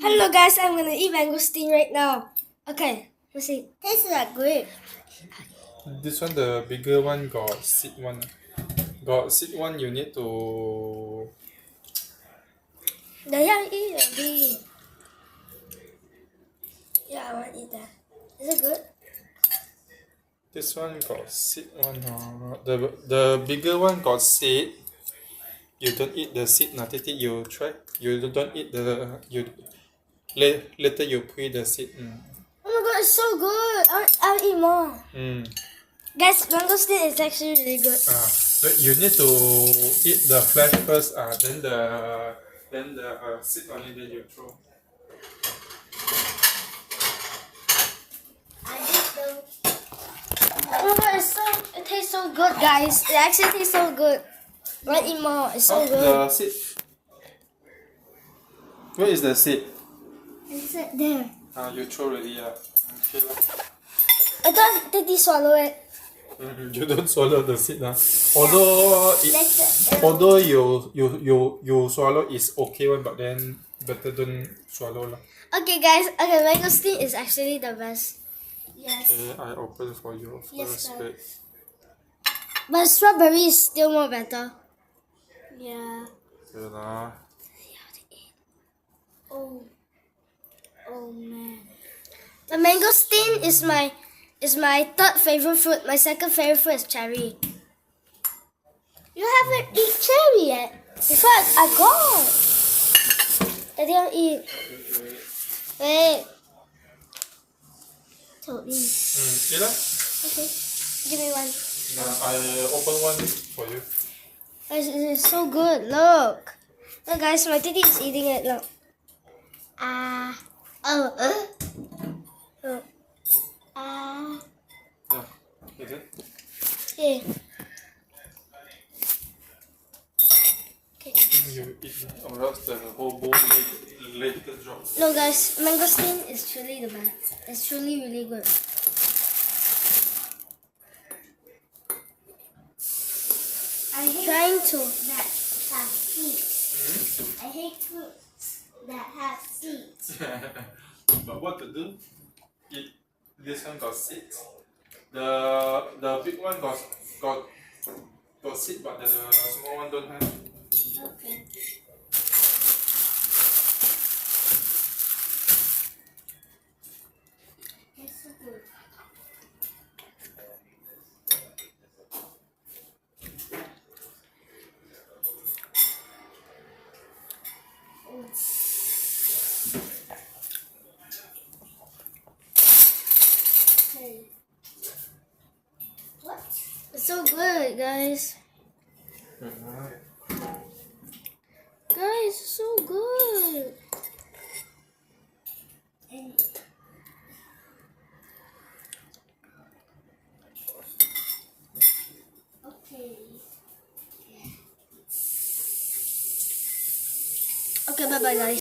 Hello guys, I'm gonna eat mangosteen right now. Okay, let's see. Tastes like grape. This one, the bigger one, got seed one. Got seed one, you need to. Yeah, eat already. Yeah, I want to eat that. Is it good? This one got seed one. The bigger one got seed. You don't eat the seed. Now, Titi, you try. You don't eat the. Later you put the seed. Oh my god, it's so good. I'll eat more. Guys, mangosteen is actually really good. But you need to eat the flesh first. Then the seed only then you throw. Oh my god, it tastes so good, guys. It actually tastes so good. I'll eat more. It's so good. The seed. Where is the seed? It's there. You throw already, yeah. Okay, I thought Titi swallow it. You don't swallow the seed, although you swallow is okay one, but then better don't swallow lah. Okay, guys. Okay, mangosteen is actually the best. Yes. Okay, I open for you Yes, first. sir. But strawberry is still more better. Yeah. Okay lah. Oh man. The mangosteen is my third favorite fruit. My second favorite fruit is cherry. You haven't eaten cherry yet. Before I got. I didn't eat. Wait. Totally. Eat lah. Okay. Give me one. I open one for you. Guys, it is so good. Look. Look, guys, my titi is eating it. Look. Oh. Look. Yeah. Eat it. Okay. Okay. You eat or else the whole bowl later drop. No, guys, mangosteen is truly the best. It's truly really good. I hate trying to that have seeds. I hate fruits that have seeds. But what to do? This one got seeds. The big one got seed, but the small one don't have. Okay. It's so good. What? It's so good, guys. Guys, it's so good. Okay. Okay, bye-bye, guys.